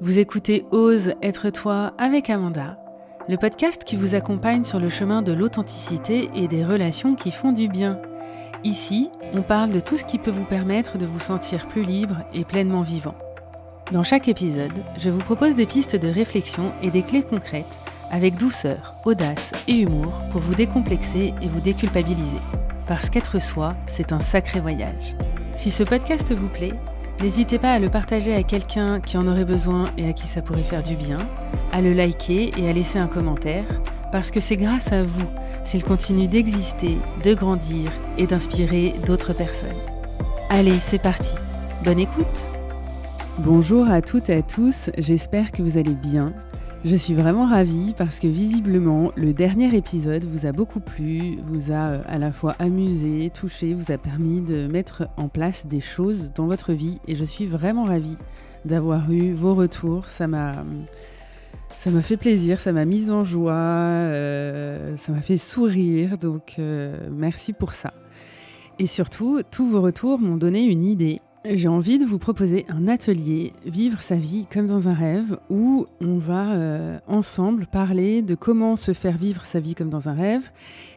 Vous écoutez Ose être toi avec Amanda, le podcast qui vous accompagne sur le chemin de l'authenticité et des relations qui font du bien. Ici, on parle de tout ce qui peut vous permettre de vous sentir plus libre et pleinement vivant. Dans chaque épisode, je vous propose des pistes de réflexion et des clés concrètes avec douceur, audace et humour pour vous décomplexer et vous déculpabiliser. Parce qu'être soi, c'est un sacré voyage. Si ce podcast vous plaît, n'hésitez pas à le partager à quelqu'un qui en aurait besoin et à qui ça pourrait faire du bien, à le liker et à laisser un commentaire, parce que c'est grâce à vous s'il continue d'exister, de grandir et d'inspirer d'autres personnes. Allez, c'est parti. Bonne écoute. Bonjour à toutes et à tous, j'espère que vous allez bien. Je suis vraiment ravie parce que visiblement, le dernier épisode vous a beaucoup plu, vous a à la fois amusé, touché, vous a permis de mettre en place des choses dans votre vie et je suis vraiment ravie d'avoir eu vos retours. Ça m'a fait plaisir, ça m'a mise en joie, ça m'a fait sourire, donc merci pour ça. Et surtout, tous vos retours m'ont donné une idée. J'ai envie de vous proposer un atelier Vivre sa vie comme dans un rêve où on va ensemble parler de comment se faire vivre sa vie comme dans un rêve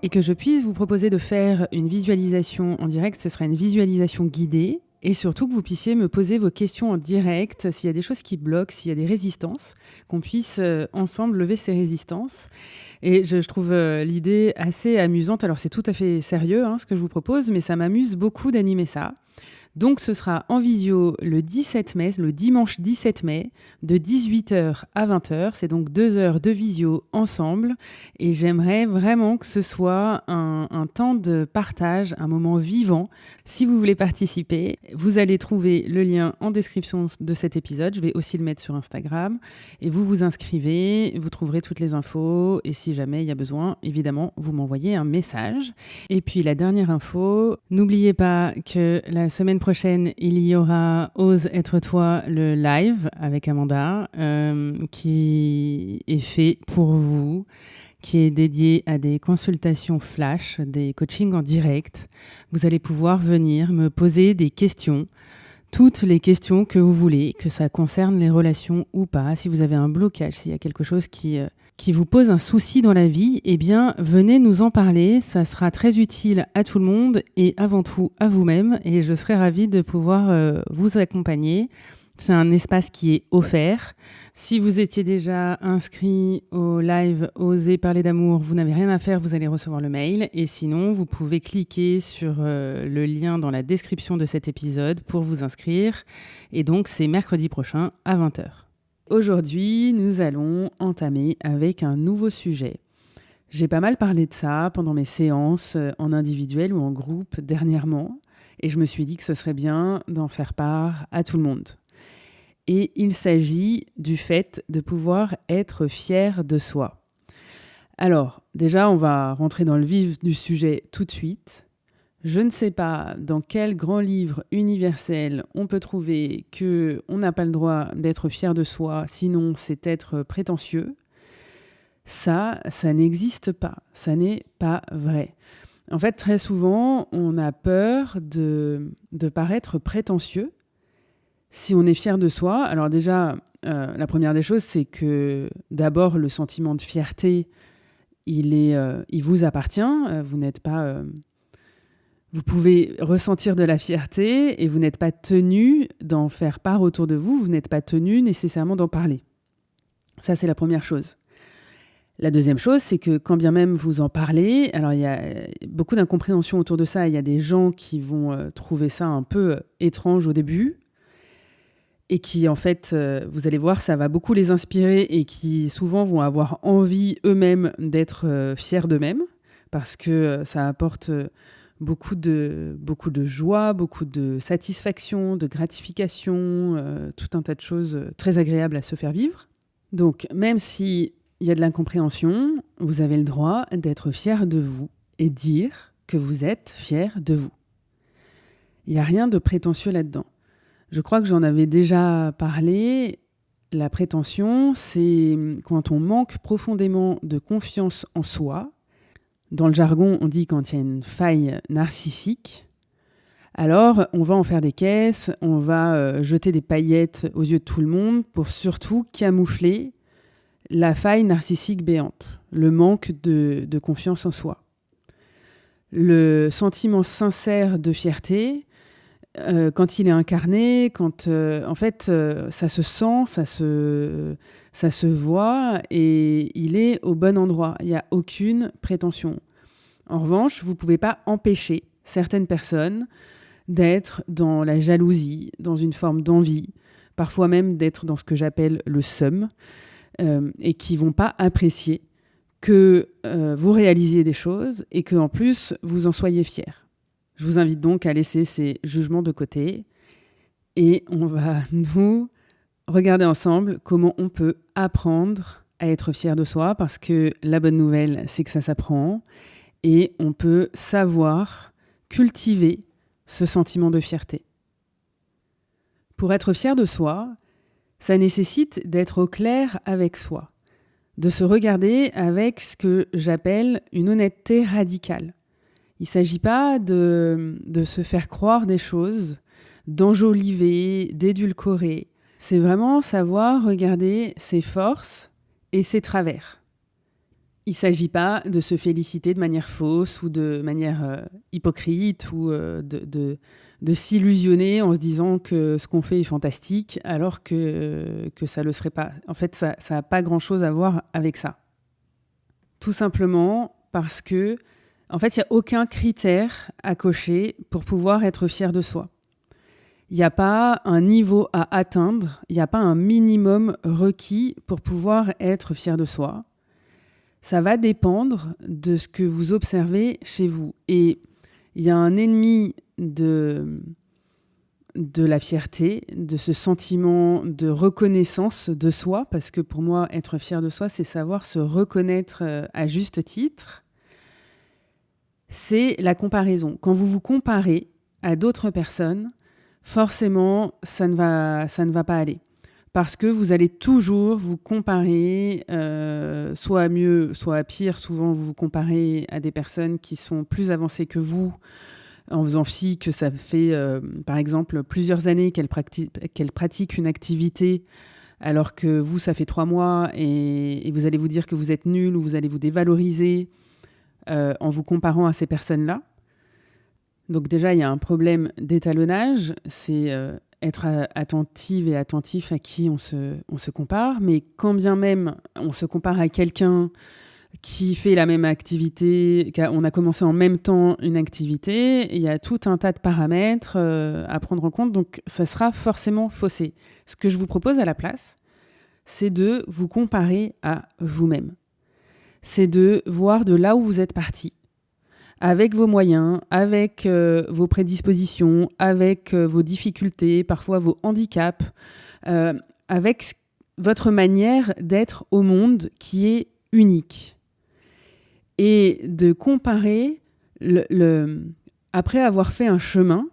et que je puisse vous proposer de faire une visualisation en direct. Ce sera une visualisation guidée et surtout que vous puissiez me poser vos questions en direct s'il y a des choses qui bloquent, s'il y a des résistances, qu'on puisse ensemble lever ces résistances. Et je trouve l'idée assez amusante. Alors c'est tout à fait sérieux ce que je vous propose, mais ça m'amuse beaucoup d'animer ça. Donc ce sera en visio le 17 mai, le dimanche 17 mai, de 18h à 20h. C'est donc 2 heures de visio ensemble. Et j'aimerais vraiment que ce soit un temps de partage, un moment vivant. Si vous voulez participer, vous allez trouver le lien en description de cet épisode. Je vais aussi le mettre sur Instagram. Et vous vous inscrivez, vous trouverez toutes les infos. Et si jamais il y a besoin, évidemment, vous m'envoyez un message. Et puis la dernière info, n'oubliez pas que la semaine prochaine, il y aura Ose être toi, le live avec Amanda, qui est fait pour vous, qui est dédié à des consultations flash, des coachings en direct. Vous allez pouvoir venir me poser des questions, toutes les questions que vous voulez, que ça concerne les relations ou pas. Si vous avez un blocage, s'il y a quelque chose qui vous pose un souci dans la vie, eh bien, venez nous en parler. Ça sera très utile à tout le monde et avant tout à vous-même. Et je serai ravie de pouvoir vous accompagner. C'est un espace qui est offert. Si vous étiez déjà inscrit au live Oser parler d'amour, vous n'avez rien à faire, vous allez recevoir le mail. Et sinon, vous pouvez cliquer sur le lien dans la description de cet épisode pour vous inscrire. Et donc, c'est mercredi prochain à 20h. Aujourd'hui, nous allons entamer avec un nouveau sujet. J'ai pas mal parlé de ça pendant mes séances en individuel ou en groupe dernièrement, et je me suis dit que ce serait bien d'en faire part à tout le monde. Et il s'agit du fait de pouvoir être fier de soi. Alors, déjà, on va rentrer dans le vif du sujet tout de suite. Je ne sais pas dans quel grand livre universel on peut trouver qu'on n'a pas le droit d'être fier de soi, sinon c'est être prétentieux. Ça n'existe pas. Ça n'est pas vrai. En fait, très souvent, on a peur de paraître prétentieux si on est fier de soi. Alors déjà, la première des choses, c'est que d'abord, le sentiment de fierté, il vous appartient. Vous n'êtes pas... Vous pouvez ressentir de la fierté et vous n'êtes pas tenu d'en faire part autour de vous, vous n'êtes pas tenu nécessairement d'en parler. Ça, c'est la première chose. La deuxième chose, c'est que quand bien même vous en parlez, alors il y a beaucoup d'incompréhension autour de ça, il y a des gens qui vont trouver ça un peu étrange au début et qui, en fait, vous allez voir, ça va beaucoup les inspirer et qui souvent vont avoir envie eux-mêmes d'être fiers d'eux-mêmes parce que ça apporte... beaucoup de joie, beaucoup de satisfaction, de gratification, tout un tas de choses très agréables à se faire vivre. Donc, même s'il y a de l'incompréhension, vous avez le droit d'être fier de vous et dire que vous êtes fier de vous. Il n'y a rien de prétentieux là-dedans. Je crois que j'en avais déjà parlé. La prétention, c'est quand on manque profondément de confiance en soi. Dans le jargon, on dit quand il y a une faille narcissique. Alors, on va en faire des caisses, on va jeter des paillettes aux yeux de tout le monde pour surtout camoufler la faille narcissique béante, le manque de confiance en soi. Le sentiment sincère de fierté, quand il est incarné, quand ça se sent, ça se voit et il est au bon endroit. Il n'y a aucune prétention. En revanche, vous ne pouvez pas empêcher certaines personnes d'être dans la jalousie, dans une forme d'envie, parfois même d'être dans ce que j'appelle le seum, et qui ne vont pas apprécier que vous réalisiez des choses et qu'en plus, vous en soyez fiers. Je vous invite donc à laisser ces jugements de côté et on va nous regarder ensemble comment on peut apprendre à être fier de soi, parce que la bonne nouvelle, c'est que ça s'apprend et on peut savoir cultiver ce sentiment de fierté. Pour être fier de soi, ça nécessite d'être au clair avec soi, de se regarder avec ce que j'appelle une honnêteté radicale. Il ne s'agit pas de se faire croire des choses, d'enjoliver, d'édulcorer. C'est vraiment savoir regarder ses forces et ses travers. Il ne s'agit pas de se féliciter de manière fausse ou de manière hypocrite ou de s'illusionner en se disant que ce qu'on fait est fantastique alors que ça ne le serait pas. En fait, ça n'a pas grand-chose à voir avec ça. Tout simplement parce que, en fait, il n'y a aucun critère à cocher pour pouvoir être fier de soi. Il n'y a pas un niveau à atteindre, il n'y a pas un minimum requis pour pouvoir être fier de soi. Ça va dépendre de ce que vous observez chez vous. Et il y a un ennemi de la fierté, de ce sentiment de reconnaissance de soi, parce que pour moi, être fier de soi, c'est savoir se reconnaître à juste titre. C'est la comparaison. Quand vous vous comparez à d'autres personnes, forcément, ça ne va pas aller. Parce que vous allez toujours vous comparer, soit à mieux, soit à pire. Souvent, vous vous comparez à des personnes qui sont plus avancées que vous, en faisant fi que ça fait, par exemple, plusieurs années qu'elles pratiquent une activité, alors que vous, ça fait 3 mois, et vous allez vous dire que vous êtes nul, ou vous allez vous dévaloriser en vous comparant à ces personnes-là. Donc déjà, il y a un problème d'étalonnage, c'est être attentive et attentif à qui on se compare, mais quand bien même on se compare à quelqu'un qui fait la même activité, on a commencé en même temps une activité, il y a tout un tas de paramètres à prendre en compte, donc ça sera forcément faussé. Ce que je vous propose à la place, c'est de vous comparer à vous-même. C'est de voir de là où vous êtes parti, avec vos moyens, avec vos prédispositions, avec vos difficultés, parfois vos handicaps, avec votre manière d'être au monde qui est unique. Et de comparer, après avoir fait un chemin,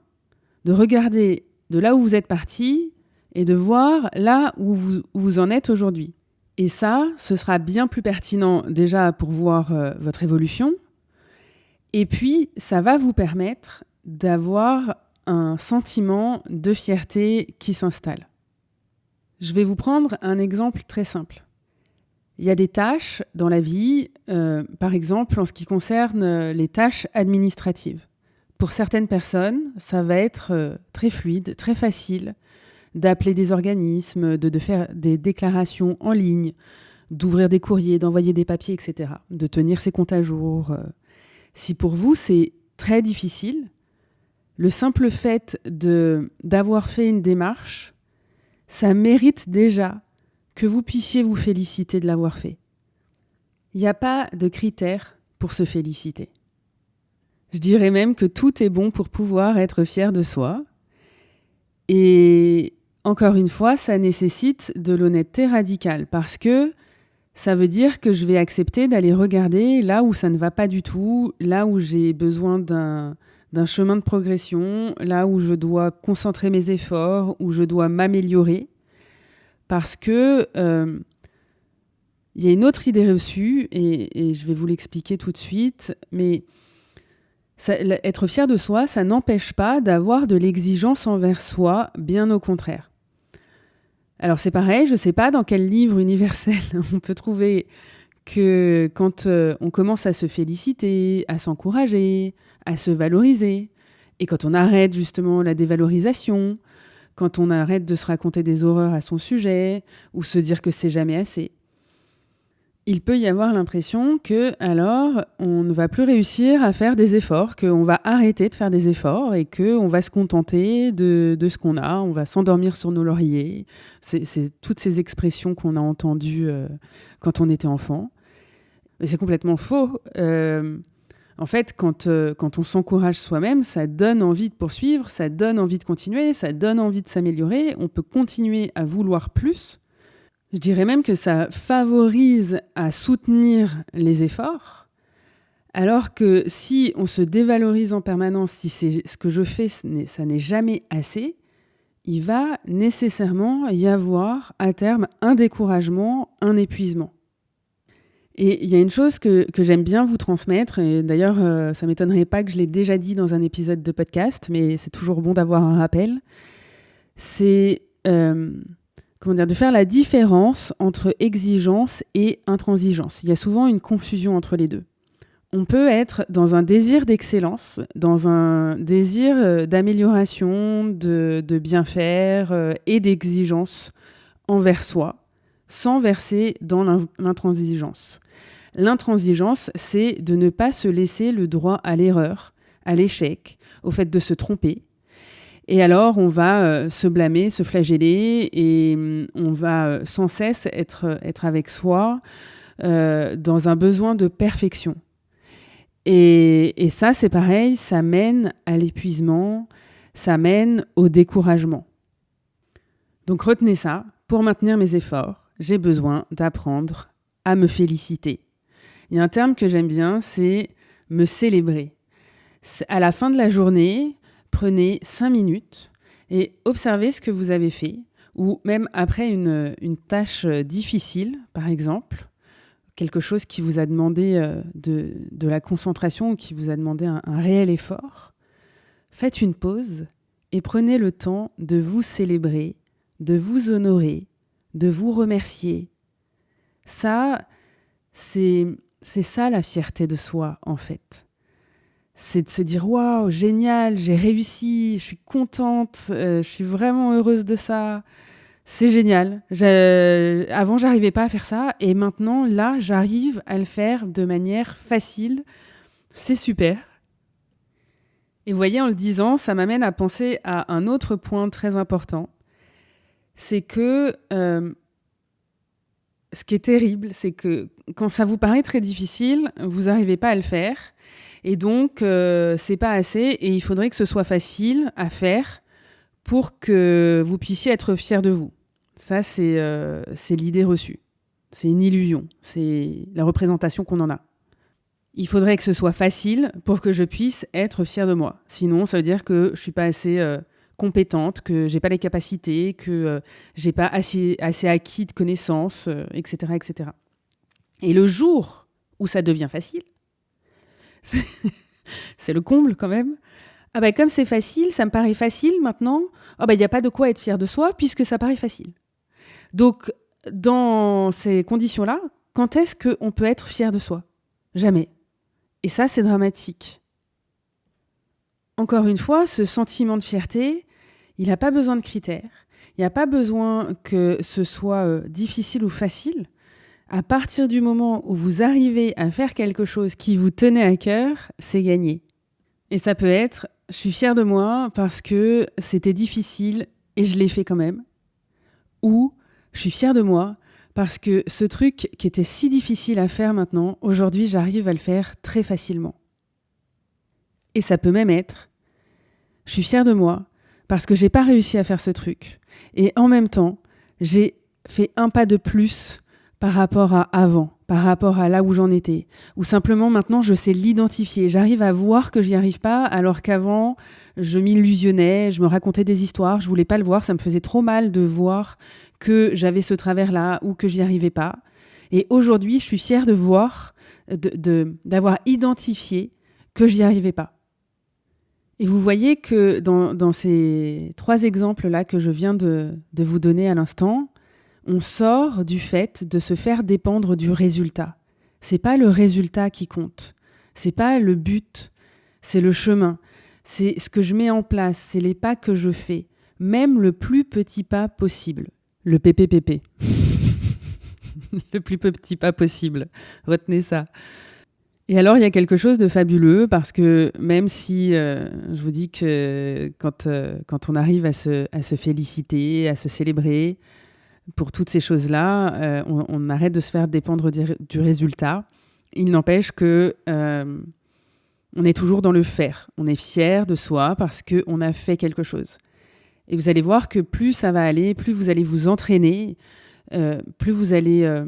de regarder de là où vous êtes parti et de voir là où vous en êtes aujourd'hui. Et ça, ce sera bien plus pertinent déjà pour voir votre évolution. Et puis, ça va vous permettre d'avoir un sentiment de fierté qui s'installe. Je vais vous prendre un exemple très simple. Il y a des tâches dans la vie, par exemple en ce qui concerne les tâches administratives. Pour certaines personnes, ça va être très fluide, très facile d'appeler des organismes, de faire des déclarations en ligne, d'ouvrir des courriers, d'envoyer des papiers, etc., de tenir ses comptes à jour. Si pour vous, c'est très difficile, le simple fait d'avoir fait une démarche, ça mérite déjà que vous puissiez vous féliciter de l'avoir fait. Il n'y a pas de critères pour se féliciter. Je dirais même que tout est bon pour pouvoir être fier de soi. Et encore une fois, ça nécessite de l'honnêteté radicale parce que ça veut dire que je vais accepter d'aller regarder là où ça ne va pas du tout, là où j'ai besoin d'un chemin de progression, là où je dois concentrer mes efforts, où je dois m'améliorer. Parce que y a une autre idée reçue, et je vais vous l'expliquer tout de suite, mais Être fier de soi, ça n'empêche pas d'avoir de l'exigence envers soi, bien au contraire. Alors c'est pareil, je ne sais pas dans quel livre universel on peut trouver que quand on commence à se féliciter, à s'encourager, à se valoriser, et quand on arrête justement la dévalorisation, quand on arrête de se raconter des horreurs à son sujet, ou se dire que c'est jamais assez, il peut y avoir l'impression que alors on ne va plus réussir à faire des efforts, qu'on va arrêter de faire des efforts et qu'on va se contenter de ce qu'on a, on va s'endormir sur nos lauriers. C'est toutes ces expressions qu'on a entendues quand on était enfant. Mais c'est complètement faux. En fait, quand on s'encourage soi-même, ça donne envie de poursuivre, ça donne envie de continuer, ça donne envie de s'améliorer. On peut continuer à vouloir plus. Je dirais même que ça favorise à soutenir les efforts, alors que si on se dévalorise en permanence, si c'est ce que je fais, ça n'est jamais assez, il va nécessairement y avoir à terme un découragement, un épuisement. Et il y a une chose que j'aime bien vous transmettre, et d'ailleurs ça ne m'étonnerait pas que je l'ai déjà dit dans un épisode de podcast, mais c'est toujours bon d'avoir un rappel, c'est de faire la différence entre exigence et intransigeance. Il y a souvent une confusion entre les deux. On peut être dans un désir d'excellence, dans un désir d'amélioration, de bien faire et d'exigence envers soi, sans verser dans l'intransigeance. L'intransigeance, c'est de ne pas se laisser le droit à l'erreur, à l'échec, au fait de se tromper. Et alors, on va se blâmer, se flageller, et on va sans cesse être avec soi dans un besoin de perfection. Et ça, c'est pareil, ça mène à l'épuisement, ça mène au découragement. Donc retenez ça, pour maintenir mes efforts, j'ai besoin d'apprendre à me féliciter. Il y a un terme que j'aime bien, c'est me célébrer. À la fin de la journée, prenez 5 minutes et observez ce que vous avez fait, ou même après une tâche difficile, par exemple, quelque chose qui vous a demandé de la concentration ou qui vous a demandé un réel effort. Faites une pause et prenez le temps de vous célébrer, de vous honorer, de vous remercier. Ça, c'est ça la fierté de soi, en fait. C'est de se dire « Waouh, génial, j'ai réussi, je suis contente, je suis vraiment heureuse de ça. C'est génial. Avant, j'arrivais pas à faire ça et maintenant, là, j'arrive à le faire de manière facile. C'est super. » Et vous voyez, en le disant, ça m'amène à penser à un autre point très important. C'est que ce qui est terrible, c'est que quand ça vous paraît très difficile, vous n'arrivez pas à le faire. Et donc, c'est pas assez et il faudrait que ce soit facile à faire pour que vous puissiez être fiers de vous. Ça, c'est l'idée reçue. C'est une illusion. C'est la représentation qu'on en a. Il faudrait que ce soit facile pour que je puisse être fière de moi. Sinon, ça veut dire que je suis pas assez compétente, que j'ai pas les capacités, que j'ai pas assez acquis de connaissances, etc., etc. Et le jour où ça devient facile, c'est le comble quand même. Ah bah comme c'est facile, ça me paraît facile maintenant. Ah bah il n'y a pas de quoi être fier de soi puisque ça paraît facile. Donc dans ces conditions-là, quand est-ce qu'on peut être fier de soi ? Jamais. Et ça, c'est dramatique. Encore une fois, ce sentiment de fierté, il n'a pas besoin de critères. Il n'y a pas besoin que ce soit difficile ou facile. À partir du moment où vous arrivez à faire quelque chose qui vous tenait à cœur, c'est gagné. Et ça peut être, je suis fière de moi parce que c'était difficile et je l'ai fait quand même. Ou, je suis fière de moi parce que ce truc qui était si difficile à faire maintenant, aujourd'hui, j'arrive à le faire très facilement. Et ça peut même être, je suis fière de moi parce que j'ai pas réussi à faire ce truc. Et en même temps, j'ai fait un pas de plus par rapport à avant, par rapport à là où j'en étais. Ou simplement, maintenant, je sais l'identifier. J'arrive à voir que j'y arrive pas, alors qu'avant, je m'illusionnais, je me racontais des histoires, je voulais pas le voir, ça me faisait trop mal de voir que j'avais ce travers-là ou que j'y arrivais pas. Et aujourd'hui, je suis fière de voir, d'avoir identifié que j'y arrivais pas. Et vous voyez que dans ces 3 exemples-là que je viens de vous donner à l'instant, on sort du fait de se faire dépendre du résultat. C'est pas le résultat qui compte. C'est pas le but. C'est le chemin. C'est ce que je mets en place. C'est les pas que je fais. Même le plus petit pas possible. Le PPPP. Le plus petit pas possible. Retenez ça. Et alors, il y a quelque chose de fabuleux parce que même si je vous dis que quand on arrive à se féliciter, à se célébrer pour toutes ces choses-là, on arrête de se faire dépendre du résultat. Il n'empêche que on est toujours dans le faire. On est fier de soi parce qu'on a fait quelque chose. Et vous allez voir que plus ça va aller, plus vous allez vous entraîner, plus vous allez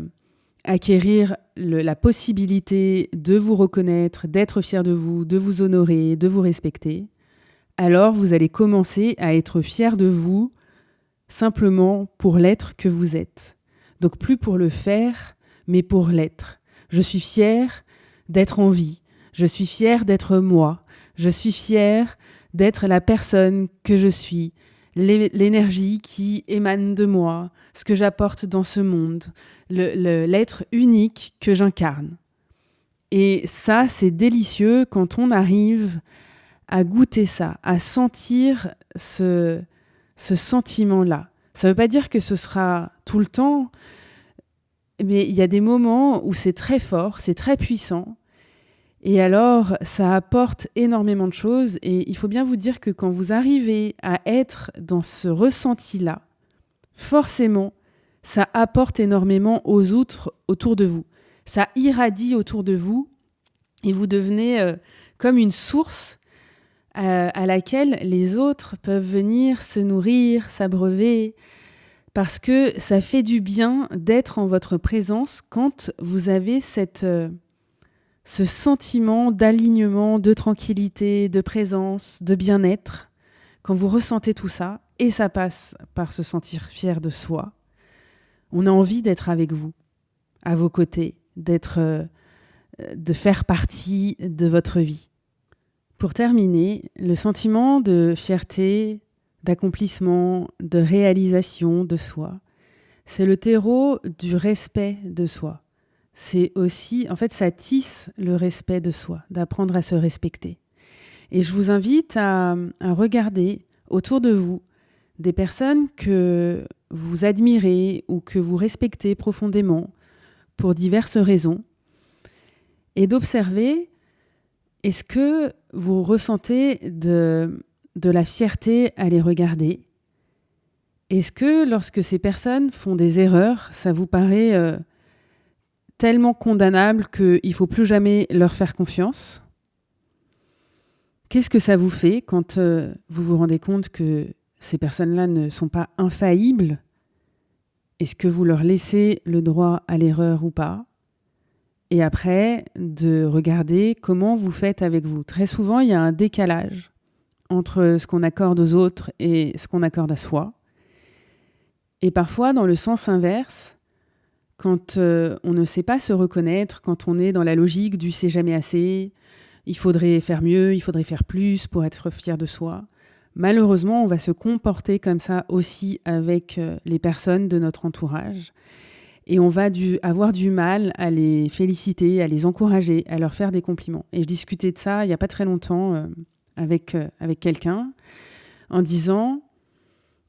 acquérir la possibilité de vous reconnaître, d'être fier de vous honorer, de vous respecter, alors vous allez commencer à être fier de vous simplement pour l'être que vous êtes. Donc plus pour le faire, mais pour l'être. Je suis fière d'être en vie. Je suis fière d'être moi. Je suis fière d'être la personne que je suis. L'énergie qui émane de moi, ce que j'apporte dans ce monde, l'être unique que j'incarne. Et ça, c'est délicieux quand on arrive à goûter ça, à sentir ce sentiment-là. Ça ne veut pas dire que ce sera tout le temps, mais il y a des moments où c'est très fort, c'est très puissant. Et alors, ça apporte énormément de choses. Et il faut bien vous dire que quand vous arrivez à être dans ce ressenti-là, forcément, ça apporte énormément aux autres autour de vous. Ça irradie autour de vous et vous devenez comme une source à laquelle les autres peuvent venir se nourrir, s'abreuver, parce que ça fait du bien d'être en votre présence quand vous avez ce sentiment d'alignement, de tranquillité, de présence, de bien-être. Quand vous ressentez tout ça, et ça passe par se sentir fier de soi, on a envie d'être avec vous, à vos côtés, de faire partie de votre vie. Pour terminer, le sentiment de fierté, d'accomplissement, de réalisation de soi, c'est le terreau du respect de soi. C'est aussi, en fait, ça tisse le respect de soi, d'apprendre à se respecter. Et je vous invite à regarder autour de vous des personnes que vous admirez ou que vous respectez profondément pour diverses raisons et d'observer, est-ce que vous ressentez de la fierté à les regarder ? Est-ce que lorsque ces personnes font des erreurs, ça vous paraît tellement condamnable qu'il ne faut plus jamais leur faire confiance ? Qu'est-ce que ça vous fait quand vous vous rendez compte que ces personnes-là ne sont pas infaillibles ? Est-ce que vous leur laissez le droit à l'erreur ou pas ? Et après, de regarder comment vous faites avec vous. Très souvent, il y a un décalage entre ce qu'on accorde aux autres et ce qu'on accorde à soi. Et parfois, dans le sens inverse, quand on ne sait pas se reconnaître, quand on est dans la logique du « c'est jamais assez », il faudrait faire mieux, il faudrait faire plus pour être fier de soi, malheureusement, on va se comporter comme ça aussi avec les personnes de notre entourage. Et on va avoir du mal à les féliciter, à les encourager, à leur faire des compliments. Et je discutais de ça il n'y a pas très longtemps avec quelqu'un en disant...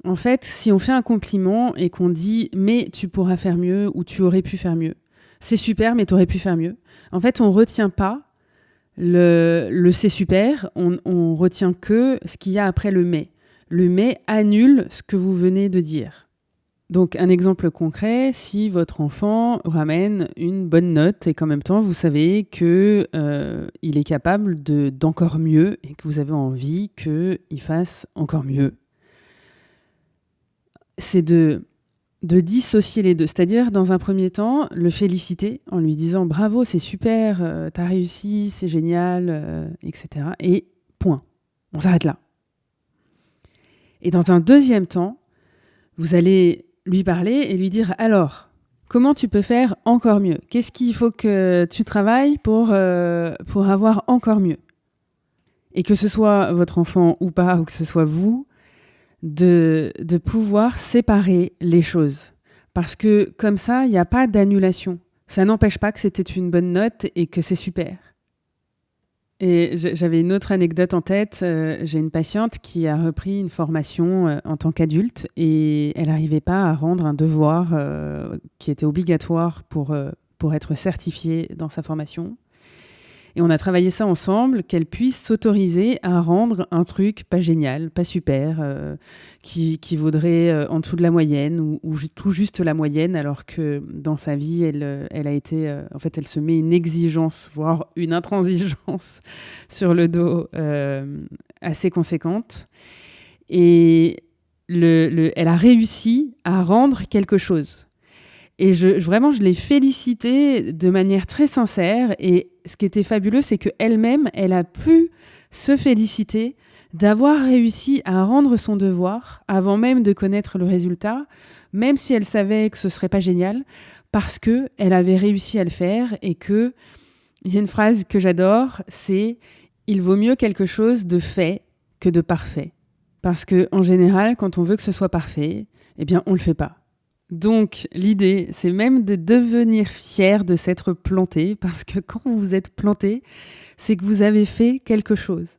En fait, si on fait un compliment et qu'on dit « mais tu pourras faire mieux » ou « tu aurais pu faire mieux », c'est super, mais tu aurais pu faire mieux. En fait, on ne retient pas le « c'est super », on retient que ce qu'il y a après le « mais ». Le « mais » annule ce que vous venez de dire. Donc, un exemple concret, si votre enfant ramène une bonne note et qu'en même temps, vous savez qu'il est capable d'encore mieux et que vous avez envie qu'il fasse encore mieux, c'est de dissocier les deux. C'est-à-dire, dans un premier temps, le féliciter en lui disant « bravo, c'est super, t'as réussi, c'est génial, etc. » Et point. On s'arrête là. Et dans un deuxième temps, vous allez lui parler et lui dire « alors, comment tu peux faire encore mieux ? Qu'est-ce qu'il faut que tu travailles pour avoir encore mieux ?» Et que ce soit votre enfant ou pas, ou que ce soit vous, de pouvoir séparer les choses. Parce que comme ça, il n'y a pas d'annulation. Ça n'empêche pas que c'était une bonne note et que c'est super. Et j'avais une autre anecdote en tête. J'ai une patiente qui a repris une formation en tant qu'adulte et elle n'arrivait pas à rendre un devoir qui était obligatoire pour être certifiée dans sa formation. Et on a travaillé ça ensemble, qu'elle puisse s'autoriser à rendre un truc pas génial, pas super, qui vaudrait en dessous de la moyenne ou tout juste la moyenne, alors que dans sa vie, elle a été... en fait, elle se met une exigence, voire une intransigeance sur le dos assez conséquente. Et elle a réussi à rendre quelque chose. Et vraiment, je l'ai félicitée de manière très sincère. Et ce qui était fabuleux, c'est qu'elle-même, elle a pu se féliciter d'avoir réussi à rendre son devoir avant même de connaître le résultat, même si elle savait que ce ne serait pas génial, parce qu'elle avait réussi à le faire. Et qu'il y a une phrase que j'adore, c'est « Il vaut mieux quelque chose de fait que de parfait ». Parce qu'en général, quand on veut que ce soit parfait, eh bien, on ne le fait pas. Donc, l'idée, c'est même de devenir fier de s'être planté, parce que quand vous vous êtes planté, c'est que vous avez fait quelque chose.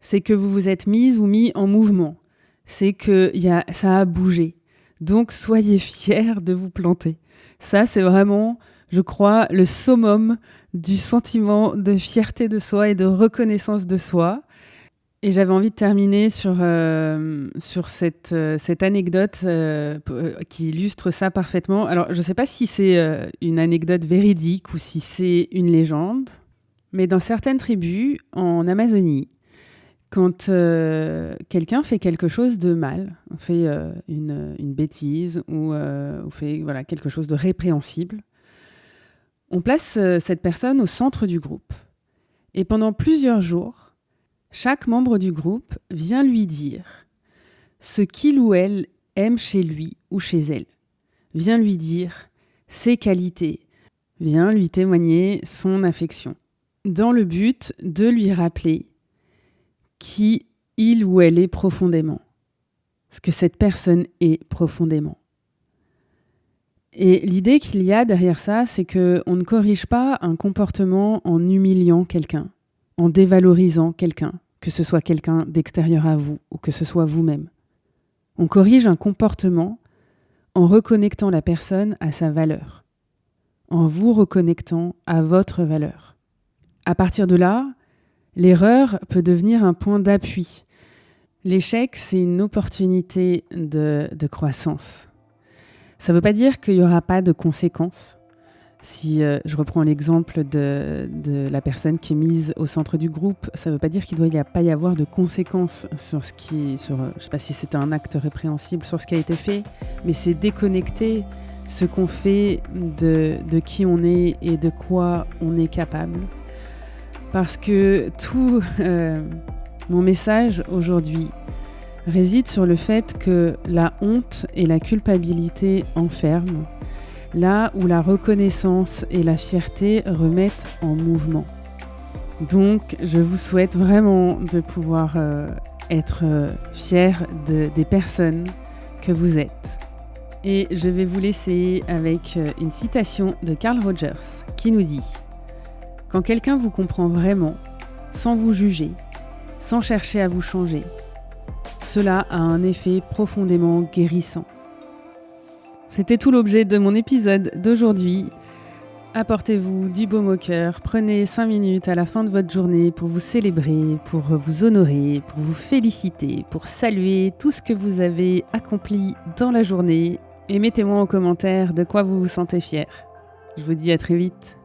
C'est que vous vous êtes mise ou mis en mouvement. C'est que ça a bougé. Donc, soyez fiers de vous planter. Ça, c'est vraiment, je crois, le summum du sentiment de fierté de soi et de reconnaissance de soi. Et j'avais envie de terminer sur cette anecdote qui illustre ça parfaitement. Alors, je ne sais pas si c'est une anecdote véridique ou si c'est une légende, mais dans certaines tribus en Amazonie, quand quelqu'un fait quelque chose de mal, fait une bêtise ou fait quelque chose de répréhensible, on place cette personne au centre du groupe. Et pendant plusieurs jours, chaque membre du groupe vient lui dire ce qu'il ou elle aime chez lui ou chez elle. Vient lui dire ses qualités. Vient lui témoigner son affection. Dans le but de lui rappeler qui il ou elle est profondément. Ce que cette personne est profondément. Et l'idée qu'il y a derrière ça, c'est qu'on ne corrige pas un comportement en humiliant quelqu'un, en dévalorisant quelqu'un. Que ce soit quelqu'un d'extérieur à vous ou que ce soit vous-même. On corrige un comportement en reconnectant la personne à sa valeur, en vous reconnectant à votre valeur. À partir de là, l'erreur peut devenir un point d'appui. L'échec, c'est une opportunité de croissance. Ça ne veut pas dire qu'il n'y aura pas de conséquences. Si je reprends l'exemple de la personne qui est mise au centre du groupe, ça ne veut pas dire qu'il ne doit pas y avoir de conséquences sur je ne sais pas si c'est un acte répréhensible, sur ce qui a été fait, mais c'est déconnecter ce qu'on fait de qui on est et de quoi on est capable. Parce que tout mon message aujourd'hui réside sur le fait que la honte et la culpabilité enferment, là où la reconnaissance et la fierté remettent en mouvement. Donc, je vous souhaite vraiment de pouvoir être fiers des personnes que vous êtes. Et je vais vous laisser avec une citation de Carl Rogers qui nous dit « Quand quelqu'un vous comprend vraiment, sans vous juger, sans chercher à vous changer, cela a un effet profondément guérissant. » C'était tout l'objet de mon épisode d'aujourd'hui. Apportez-vous du baume au cœur, prenez 5 minutes à la fin de votre journée pour vous célébrer, pour vous honorer, pour vous féliciter, pour saluer tout ce que vous avez accompli dans la journée et mettez-moi en commentaire de quoi vous vous sentez fier. Je vous dis à très vite.